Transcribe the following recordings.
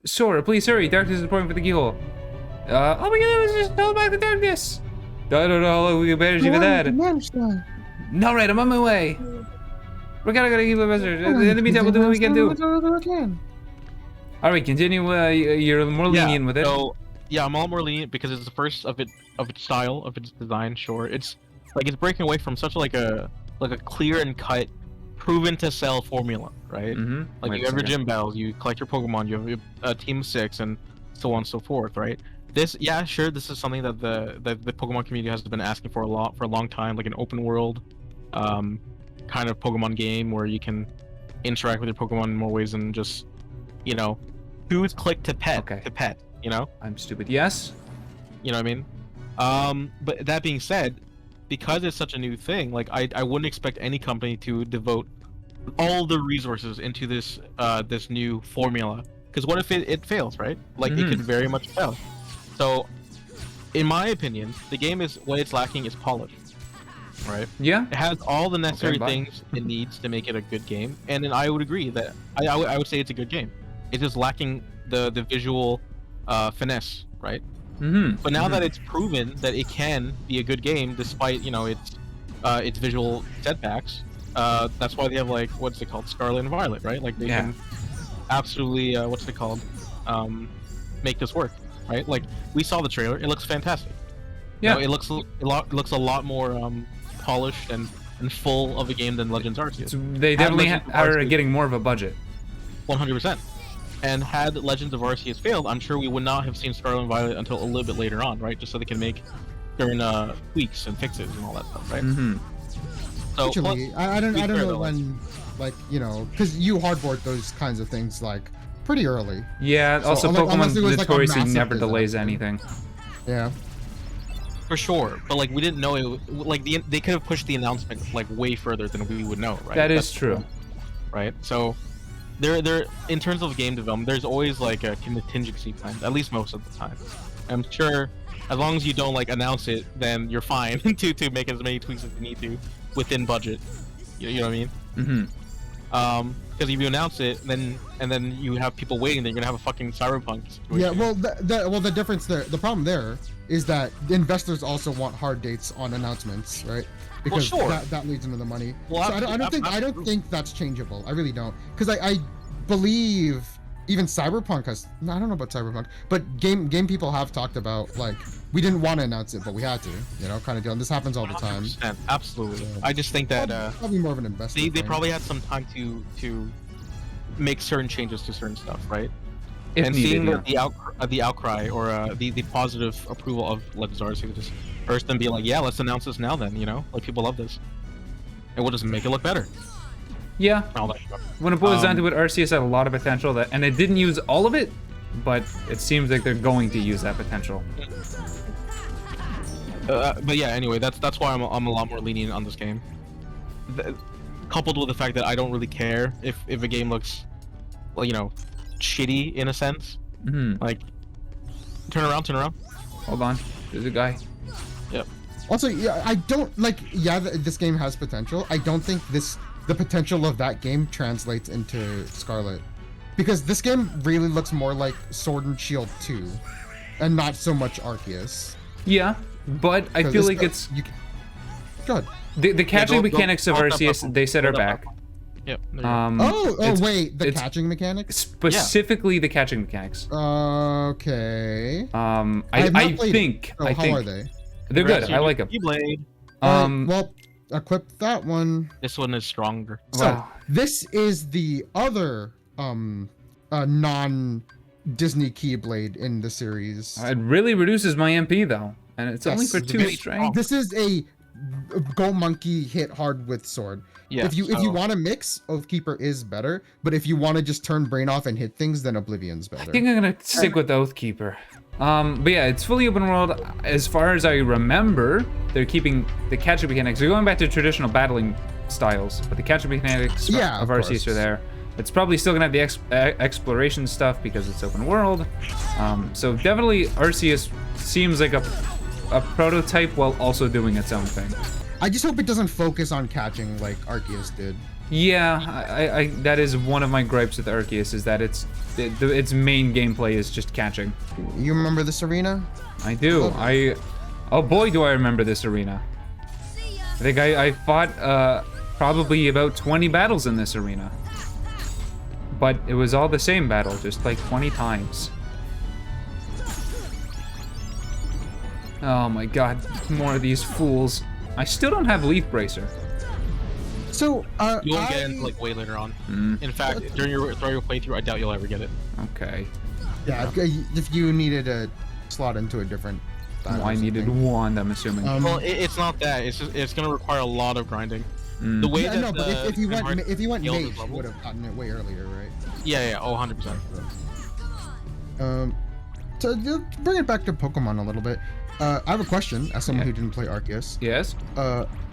Sora, please hurry. Darkness is pouring for the keyhole. Oh my god, let's just hold back the darkness. I don't know how long we can manage even that. No, right, I'm on my way. We're gotta keep a message. In the meantime, we'll do what we can do. Alright, continue. You're more lenient with it. So, yeah, I'm all more lenient because it's the first of its style, of its design. Sure, it's breaking away from such like a clear and cut, proven to sell formula, right? Like you have your gym battles, you collect your Pokemon, you have a team of 6, and so on and so forth, right? This is something that the Pokemon community has been asking for a long time, like an open world, kind of Pokemon game where you can interact with your Pokemon in more ways than just, you know, choose click to pet, you know? I'm stupid. Yes. You know what I mean? But that being said, because it's such a new thing, like I wouldn't expect any company to devote all the resources into this this new formula. Because what if it fails, right? Like it could very much fail. So, in my opinion, the game is what it's lacking is polish, right? Yeah. It has all the necessary things it needs to make it a good game, and then I would agree that I would say it's a good game. It's just lacking the visual finesse, right? But now that it's proven that it can be a good game despite, you know, its visual setbacks, that's why they have, like, what's it called, Scarlet and Violet, right? Like they can absolutely what's it called, make this work, right? Like we saw the trailer, it looks fantastic. Yeah, you know, it looks a lot more polished and full of a game than Legends Arceus. So they definitely are getting more of a budget. 100%. And had Legends of Arceus failed, I'm sure we would not have seen Scarlet and Violet until a little bit later on, right? Just so they can make certain tweaks and fixes and all that stuff, right? So, actually, I don't know when, like, you know, because you hardboard those kinds of things like pretty early. Yeah. So, also, Pokemon notoriously like never delays anything. Yeah. For sure, but like we didn't know it. Like they could have pushed the announcement like way further than we would know, right? That's true. Right. So. There, in terms of game development, there's always like a contingency plan, at least most of the time. I'm sure, as long as you don't like announce it, then you're fine to make as many tweaks as you need to within budget. You know what I mean? Because if you announce it, then you have people waiting, then you're gonna have a fucking Cyberpunk situation. Yeah, well, the difference there, the problem there is that investors also want hard dates on announcements, right? Because that leads into the money. Well, so I don't think that's changeable. I really don't, because I believe even Cyberpunk has. I don't know about Cyberpunk, but game people have talked about, like, we didn't want to announce it, but we had to, you know, kind of deal. And this happens all the time. Absolutely. I just think that probably more of an investor. They probably had some time to make certain changes to certain stuff, right? If and needed, seeing the outcry or the positive approval of Legends Arceus, just first then be like, yeah, let's announce this now then, you know, like people love this, and we'll just make it look better. Yeah. All that stuff. When it boils down to it, Arceus had a lot of potential and it didn't use all of it, but it seems like they're going to use that potential. But yeah, anyway, that's why I'm a lot more lenient on this game. Coupled with the fact that I don't really care if a game looks, well, you know, shitty in a sense. Like, turn around. Hold on, there's a guy. Yep. Also, yeah, I don't like. Yeah, this game has potential. I don't think the potential of that game translates into Scarlet, because this game really looks more like Sword and Shield 2, and not so much Arceus. Yeah, but I feel like it's good. The catching mechanics of Arceus, they said, are back. Yep. Wait, the catching mechanics? Specifically the catching mechanics. Okay. I think. How are they? They're good. I like them. Keyblade. Well, equip that one. This one is stronger. So this is the other non-Disney Keyblade in the series. It really reduces my MP though, and it's only for 2 strength. This is a Go Monkey hit hard with sword. Yeah, if you want to mix, Oathkeeper is better, but if you want to just turn Brain off and hit things, then Oblivion's better. I think I'm gonna stick with Oathkeeper. But yeah, it's fully open world. As far as I remember, they're keeping the catching mechanics. They're going back to traditional battling styles, but the catching mechanics of Arceus are there. It's probably still gonna have the exploration stuff because it's open world. So definitely Arceus seems like a prototype while also doing its own thing. I just hope it doesn't focus on catching like Arceus did. Yeah, I that is one of my gripes with Arceus, is that its main gameplay is just catching. You remember this arena? I do. Oh boy, do I remember this arena. I think I fought probably about 20 battles in this arena. But it was all the same battle, just like 20 times. Oh my god, more of these fools. I still don't have Leaf Bracer. So, you won't get it like way later on. In fact, during your playthrough, I doubt you'll ever get it. Okay. Yeah, if you needed to slot into a different time. I needed one, I'm assuming. Well, it's not that. It's just it's gonna require a lot of grinding. The way that but if you went mage, you would have gotten it way earlier, right? Yeah, oh, 100%. So bring it back to Pokemon a little bit. I have a question, as someone who didn't play Arceus. Yes?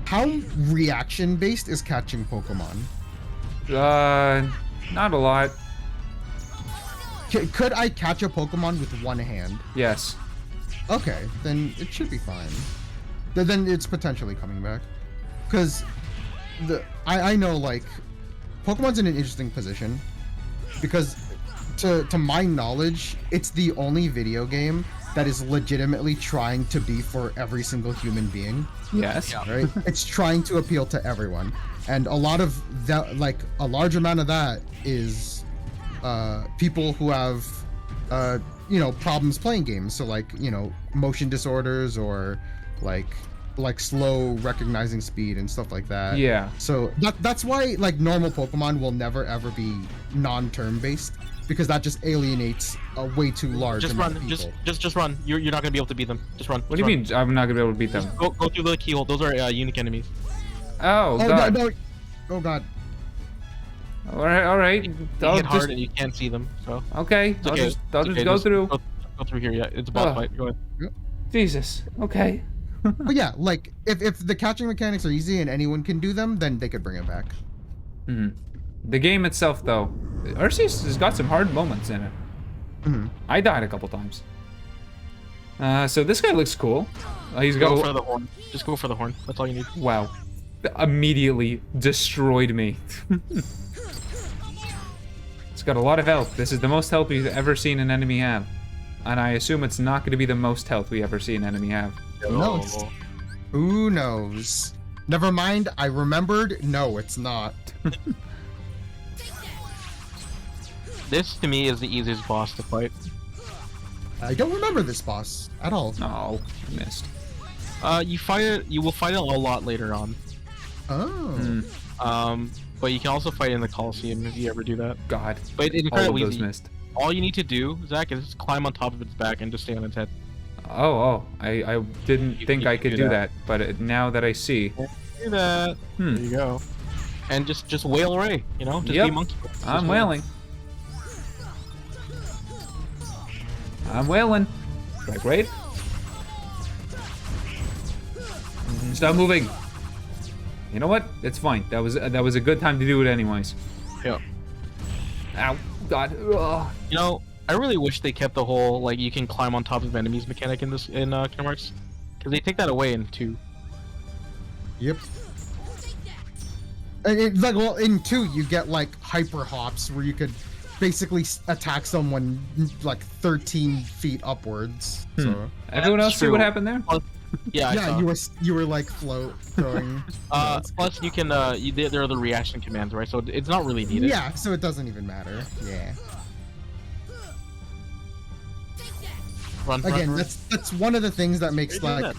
How reaction-based is catching Pokemon? Not a lot. Could I catch a Pokemon with one hand? Yes. Okay, then it should be fine. Then it's potentially coming back. Because I know, like, Pokemon's in an interesting position. Because to my knowledge, it's the only video game that is legitimately trying to be for every single human being. Yes. Right? It's trying to appeal to everyone. And a lot of that, like, a large amount of that is people who have, you know, problems playing games. So, like, you know, motion disorders or, like slow recognizing speed and stuff like that. Yeah. So that's why, like, normal Pokemon will never ever be non-turn based, because that just alienates a way too large amount of people. Just run. You're not gonna be able to beat them. Just run. What do you mean I'm not gonna be able to beat them? Go through the keyhole. Those are unique enemies. Oh god. No. Oh god. All right. You hit hard and you can't see them. So. Okay. I'll just go through. Go through here. Yeah, it's a boss fight. Go ahead. Jesus. Okay. But yeah, like, if the catching mechanics are easy and anyone can do them, then they could bring it back. The game itself, though, Ursus has got some hard moments in it. I died a couple times. So this guy looks cool. He's got. Go for the horn. Just go for the horn. That's all you need. Wow. Immediately destroyed me. It's got a lot of health. This is the most health we've ever seen an enemy have. And I assume it's not going to be the most health we ever see an enemy have. No. Who knows? Never mind, I remembered. No, it's not. This, to me, is the easiest boss to fight. I don't remember this boss at all. Oh, I missed. You will fight it a lot later on. Oh. But you can also fight in the Coliseum if you ever do that. God. But it's incredibly all of those easy. missed. All you need to do, Zach, is just climb on top of its back and just stay on its head. Oh, I didn't think I could do that, but now that I see. Do that. There you go. And just wail away, you know? Just be monkey. I'm wailing. I'm wailing. Right? Stop moving. You know what? It's fine. That was a good time to do it anyways. Yeah. Ow. God. Ugh. You know, I really wish they kept the whole, like, you can climb on top of enemies mechanic in Kingdom Hearts. Because they take that away in 2. Yep. Like, well, in 2, you get, like, hyper hops where you could basically attack someone, like, 13 feet upwards. So. Everyone else see what happened there? Yeah, you were like float going. Plus you can there are the reaction commands, right? So it's not really needed. Yeah, so it doesn't even matter. Yeah. Run. That's one of the things that makes like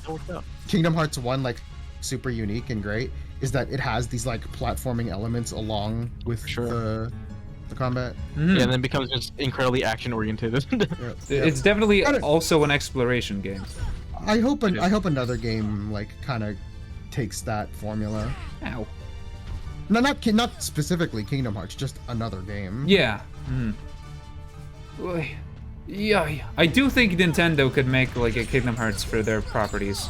Kingdom Hearts 1 like super unique and great, is that it has these like platforming elements along with the combat. Yeah, and then it becomes just incredibly action oriented. It's definitely also an exploration game. I hope another game like kind of takes that formula. Ow. No, not specifically Kingdom Hearts, just another game. Yeah. Yeah. I do think Nintendo could make like a Kingdom Hearts for their properties.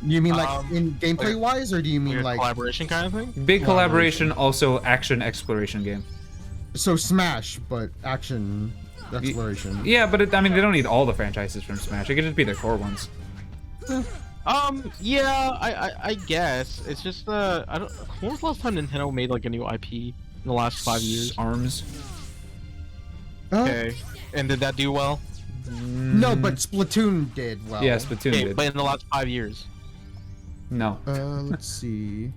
You mean like in gameplay wise, or do you mean like collaboration kind of thing? Big collaboration, also action exploration game. So Smash, but action exploration. Yeah, but I mean, they don't need all the franchises from Smash. It could just be their core ones. Yeah, I guess it's just I don't. When was the last time Nintendo made like a new IP in the last 5 years? Arms. Okay, and did that do well? No, but Splatoon did well. Yeah, Splatoon did. But in the last 5 years. No. Let's see.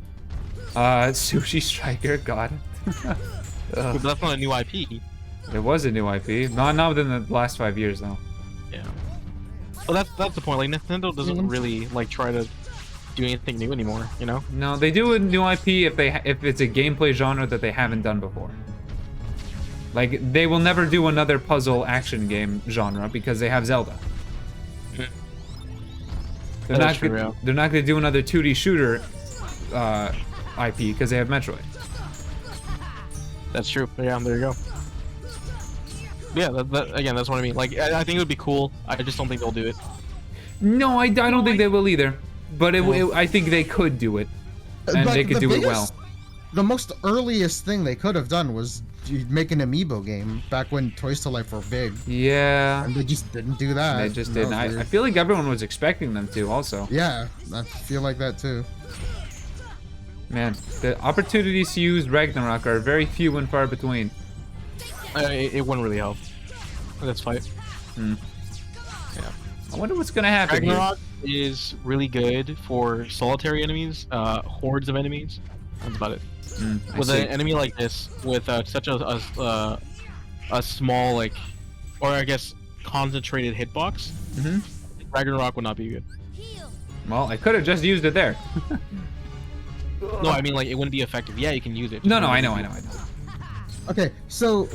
Sushi Striker, got it. But that's not a new IP. It was a new IP. Not within the last 5 years, though. Yeah. Well, that's the point. Like Nintendo doesn't really like try to do anything new anymore. You know? No, they do a new IP if it's a gameplay genre that they haven't done before. Like they will never do another puzzle action game genre because they have Zelda. They're not going to do another 2D shooter IP because they have Metroid. That's true. Yeah, there you go. Yeah, again, that's what I mean. Like, I think it would be cool. I just don't think they'll do it. No, I don't think they will either. But I think they could do it, and they could do it well. The most earliest thing they could have done was make an amiibo game back when Toys to Life were big. Yeah. And they just didn't do that. They just didn't. I feel like everyone was expecting them to also. Yeah, I feel like that too. Man, the opportunities to use Ragnarok are very few and far between. It wouldn't really help. Let's fight. Yeah. I wonder what's gonna happen Ragnarok is really good for solitary enemies, hordes of enemies. That's about it. With an enemy like this, with such a small, like, or I guess concentrated hitbox, Ragnarok would not be good. Well, I could have just used it there. No, I mean like it wouldn't be effective. Yeah, you can use it. No, I know. Okay, so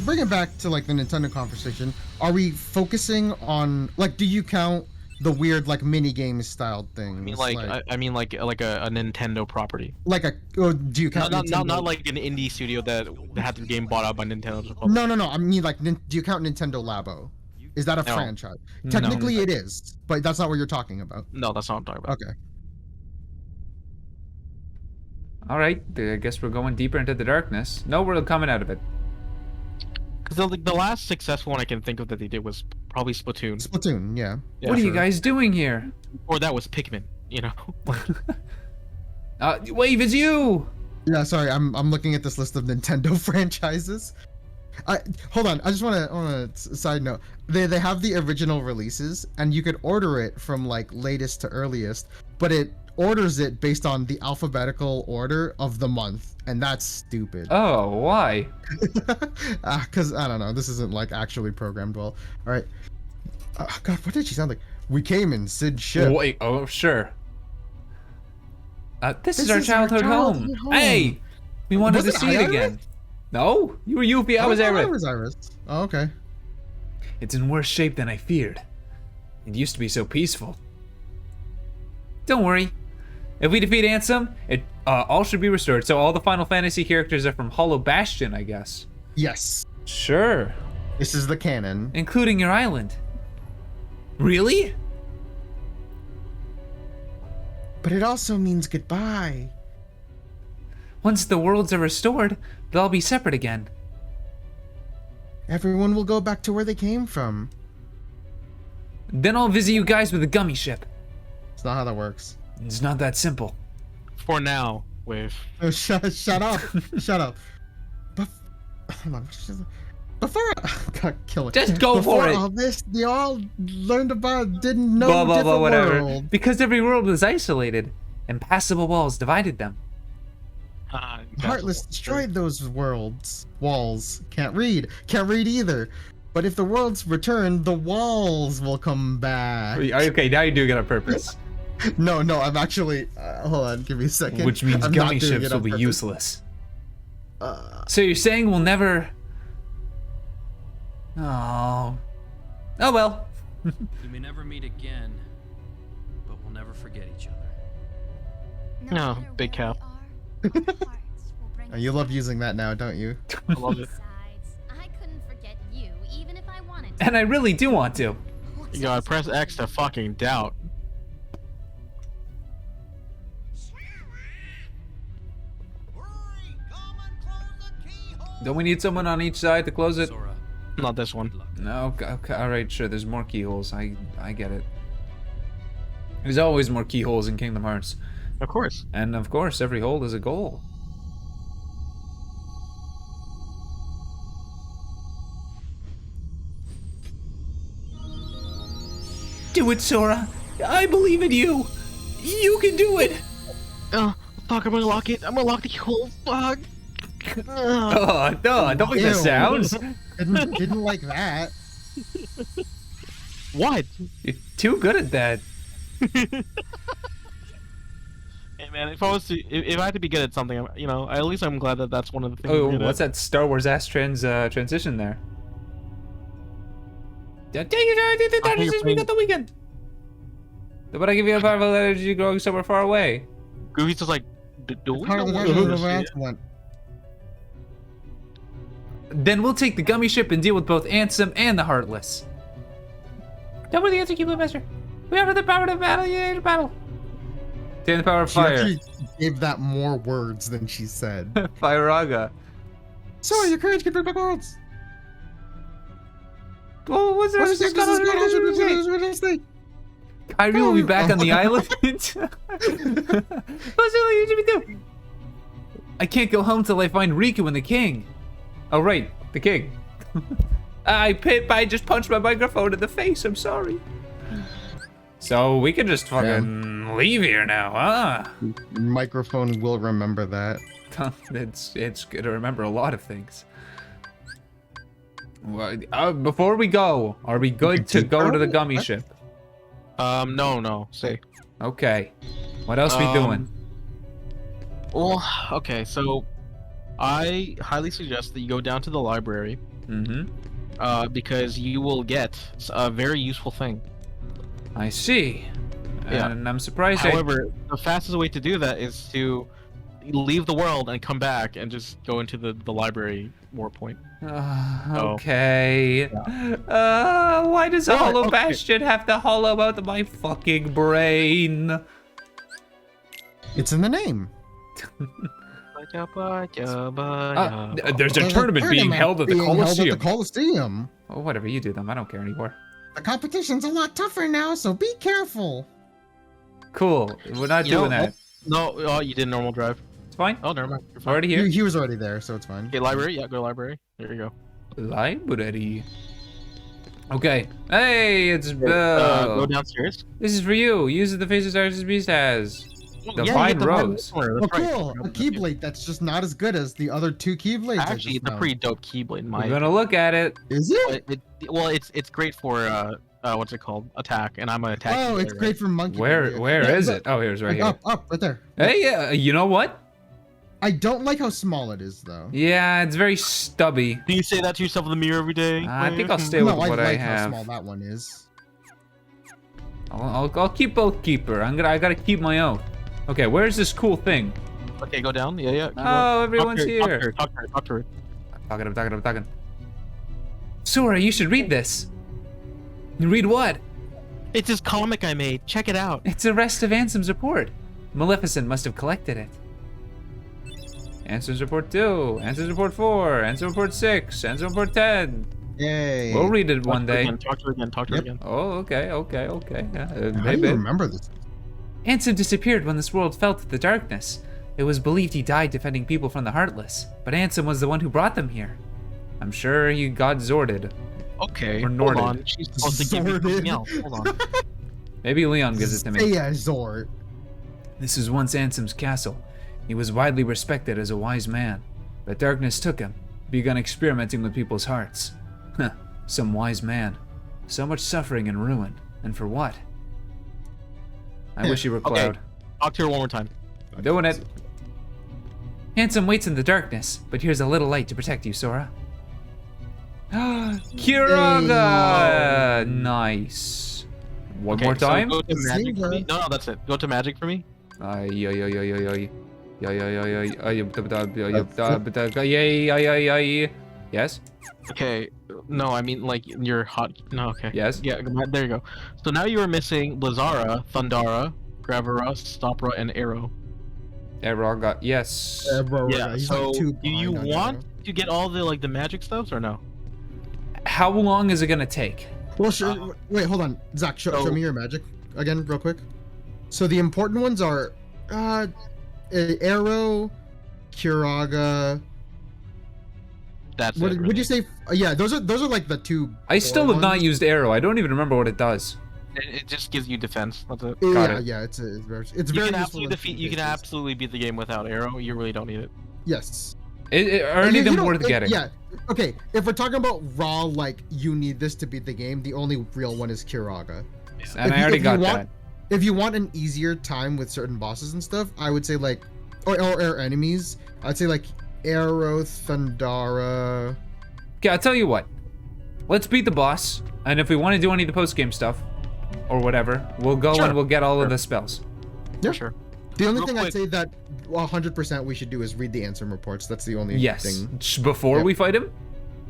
bring it back to like the Nintendo conversation. Are we focusing on like? Do you count the weird like mini game style things? I mean like a Nintendo property. Like a? Or do you count? Not like an indie studio that had the game bought out by Nintendo. No. I mean like, do you count Nintendo Labo? Is that a franchise? Technically, it is, but that's not what you're talking about. No, that's not what I'm talking about. Okay. All right, I guess we're going deeper into the darkness. No, we're coming out of it. Because the last successful one I can think of that they did was probably Splatoon. Splatoon, yeah. What are you guys doing here? Or that was Pikmin, you know. Wave, it's you. Yeah, sorry, I'm looking at this list of Nintendo franchises. Hold on, I just want to side note. They have the original releases, and you could order it from like latest to earliest, but it orders it based on the alphabetical order of the month, and that's stupid. Oh, why? Because I don't know, this isn't like actually programmed well. All right. God, what did she sound like? We came in Sid's ship. Wait, oh sure. This is our childhood home. Hey, we wanted to see it again. No, you were Yuffie, I was Iris. Oh, okay. It's in worse shape than I feared. It used to be so peaceful. Don't worry. If we defeat Ansem, it all should be restored. So all the Final Fantasy characters are from Hollow Bastion, I guess. Yes. Sure. This is the canon. Including your island. Really? But it also means goodbye. Once the worlds are restored, they'll all be separate again. Everyone will go back to where they came from. Then I'll visit you guys with a Gummy Ship. It's not how that works. It's not that simple. For now, Wave. Oh, shut up. Shut up. Hold on. Before God, kill it. Just go for it. Before all this, they all learned about, didn't know different world. Because every world was isolated. Impassable walls divided them. Heartless destroyed those walls. Can't read either. But if the worlds return, the walls will come back. Okay, now you do it on purpose. No, I'm actually. Hold on, give me a second. Which means Gummy Ships will be useless. So you're saying we'll never. Oh well. We may never meet again, but we'll never forget each other. No, big cap. You love using that now, don't you? I love it. I couldn't forget you, even if I wanted to. And I really do want to. You gotta press X to fucking doubt. Don't we need someone on each side to close it? Sora. Not this one. No, okay, alright, sure, there's more keyholes. I get it. There's always more keyholes in Kingdom Hearts. Of course. And of course, every hole is a goal. Do it, Sora. I believe in you. You can do it. Oh, fuck, I'm gonna lock it. I'm gonna lock the hole. Fuck. Oh, no, don't make that sounds. Didn't like that. What? You're too good at that. Hey man, if I had to be good at something, you know, at least I'm glad that that's one of the things. Oh, what's that Star Wars ass transition there? Take it, we got the weekend. But I give you a powerful energy growing somewhere far away. Goofy's just like, do we Part know of the what version this of is? Anthem. Then we'll take the Gummy Ship and deal with both Ansem and the Heartless. Don't worry, the answer, Keyblade Master. We have the power to battle. You need to battle. Take the power of She fire. actually gave that more words than she said. Fire-Raga. So your courage can bring back worlds. Oh, what's that? Kyrie will be back on the island. What's it you do? I can't go home till I find Riku and the king. Oh right, the king. I just punched my microphone in the face. I'm sorry. So we can just fucking leave here now, huh? Microphone will remember that. It's good to remember a lot of things. Well, before we go, are we good to go to the Gummy Ship? No, say. Okay. What else we doing? Well, okay, so I highly suggest that you go down to the library. Because you will get a very useful thing. I see. Yeah. And I'm surprised. However, the fastest way to do that is to leave the world and come back and just go into the library war point. Okay. Yeah. Why does a hollow Bastion have to hollow out my fucking brain? It's in the name. There's a tournament being held at the Coliseum. Oh, whatever, you do them. I don't care anymore. The competition's a lot tougher now, so be careful. Cool. We're not doing that. No, you did normal drive. It's fine. Oh, never mind. You're fine. Already here? He was already there, so it's fine. Okay, library? Yeah, go to library. There you go. Library. Okay. Hey, it's go downstairs. This is for you. Use the faces Arceus Beast has. Divine Rose. Oh, cool. A Keyblade that's just not as good as the other two Keyblades. Actually, it's a pretty dope Keyblade. I'm gonna look at it. Is it? Well, it's great for what's it called? Attack, and I'm an attack. Oh, it's great for monkey. Where is it? Oh, here's right here. Up, right there. Hey, you know what? I don't like how small it is, though. Yeah, it's very stubby. Do you say that to yourself in the mirror every day? I think I'll stay with what I have. How small that one is. I'll keep both keeper. I gotta keep my own. Okay, where's this cool thing? Okay, go down. Yeah. Oh, everyone's here. Talk to her. I'm talking. Sora, you should read this. Read what? It's this comic I made. Check it out. It's the rest of Ansem's report. Maleficent must have collected it. Ansem's report 2, Ansem's report 4, Ansem's report 6, Ansem's report 10. Yay. We'll read it one day. Talk to her again. Oh, okay. Yeah, How do you remember this? Ansem disappeared when this world fell to the darkness. It was believed he died defending people from the Heartless, but Ansem was the one who brought them here. I'm sure he got Zorded. Okay, or hold on. She's supposed to give me something else. Hold on. Maybe Leon gives it to me. Yeah, Zord. This was once Ansem's castle. He was widely respected as a wise man, but darkness took him, began experimenting with people's hearts. Some wise man. So much suffering and ruin, and for what? I wish you were Cloud. Okay. Talk to her one more time. I'm doing it. Ansem waits in the darkness, but here's a little light to protect you, Sora. Kiraga! Nice. One more time? So go to magic for me. No, that's it. Go to magic for me. Yes? Okay. No, I mean like you're hot. No, okay. Yes? Yeah, there you go. So now you are missing Lazara, Thundara, Gravara, Stopra, and Arrow. Arrow, yes. Yeah, so do you want to get all the magic stuffs or no? How long is it gonna take? Well, sure. Wait, hold on. Zach, show me your magic again real quick. So the important ones are Arrow, Curaga. That's what it, really. would you say? Yeah, those are like the two. I still have not used Arrow. I don't even remember what it does. It just gives you defense. That's it. Yeah, it's very You can useful. you can absolutely beat the game without Arrow. You really don't need it. Yes. Are any of them worth getting? Yeah. Okay. If we're talking about raw, like you need this to beat the game, the only real one is Curaga. And I already got that. If you want an easier time with certain bosses and stuff, I would say like, or enemies, I'd say like Arrow, Thundara. Okay, I'll tell you what. Let's beat the boss, and if we want to do any of the post-game stuff, or whatever, we'll go and we'll get all of the spells. Yeah, sure. The only thing I'd say that 100% we should do is read the Ansem reports. That's the only thing. Before we fight him?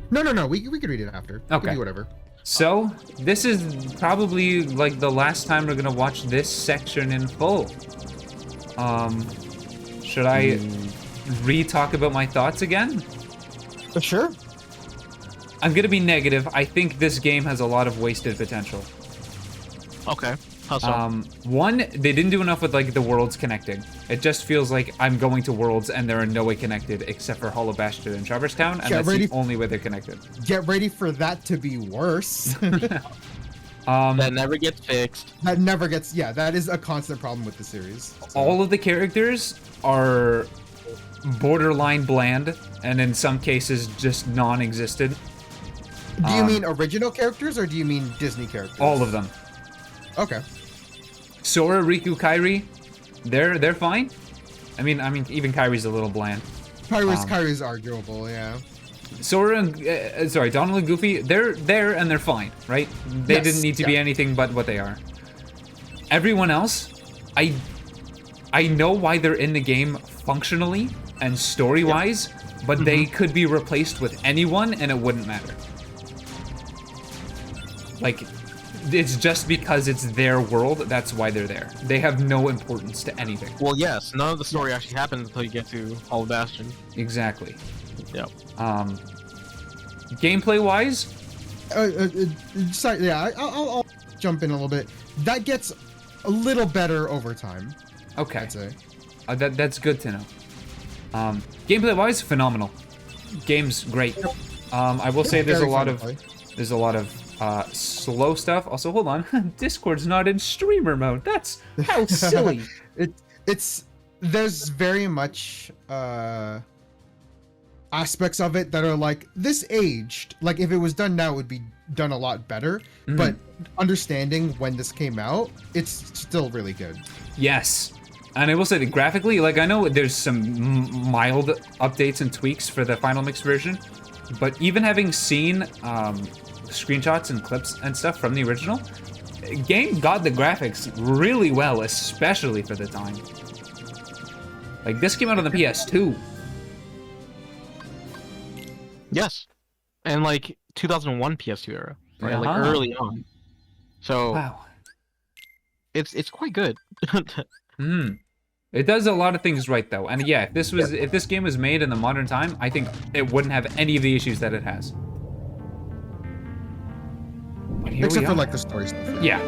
No. We could read it after. Okay. We can do whatever. So, this is probably like the last time we're gonna watch this section in full. Should I re-talk about my thoughts again? Sure. I'm gonna be negative. I think this game has a lot of wasted potential. Okay. How so? One, they didn't do enough with like the worlds connecting. It just feels like I'm going to worlds and they're in no way connected except for Hollow Bastion and Traverse Town, and that's the only way they're connected. Get ready for that to be worse. That never gets fixed. That never gets. Yeah, that is a constant problem with the series. So. All of the characters are borderline bland, and in some cases just non-existent. Do you mean original characters or do you mean Disney characters? All of them. Okay. Sora, Riku, Kairi, they're fine. I mean even Kairi's a little bland. Kairi's arguable, yeah. Sora and Donald and Goofy, they're there and they're fine, right? They didn't need to be anything but what they are. Everyone else, I know why they're in the game functionally and story-wise, but they could be replaced with anyone and it wouldn't matter. Like, it's just because it's their world, that's why they're there. They have no importance to anything. Well, yes, none of the story actually happens until you get to Hollow Bastion. Exactly. Yep. Gameplay-wise? Sorry, yeah, I'll jump in a little bit. That gets a little better over time. Okay. I'd say. That's good to know. Gameplay-wise, phenomenal. Game's great. I will say there's a lot of slow stuff. Also, hold on. Discord's not in streamer mode. That's how silly. There's very much aspects of it that are like, this aged. Like, if it was done now, it would be done a lot better. Mm-hmm. But understanding when this came out, it's still really good. Yes. And I will say that graphically, like, I know there's some mild updates and tweaks for the final mix version, but even having seen screenshots and clips and stuff from the original, game got the graphics really well, especially for the time. Like, this came out on the PS2. Yes. And like 2001 PS2 era, right? Like early on. So wow. It's quite good. It does a lot of things right though. And yeah, if this game was made in the modern time, I think it wouldn't have any of the issues that it has. Except for like the story stuff. Yeah.